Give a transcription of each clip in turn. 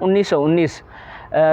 1919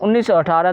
1918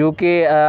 UK،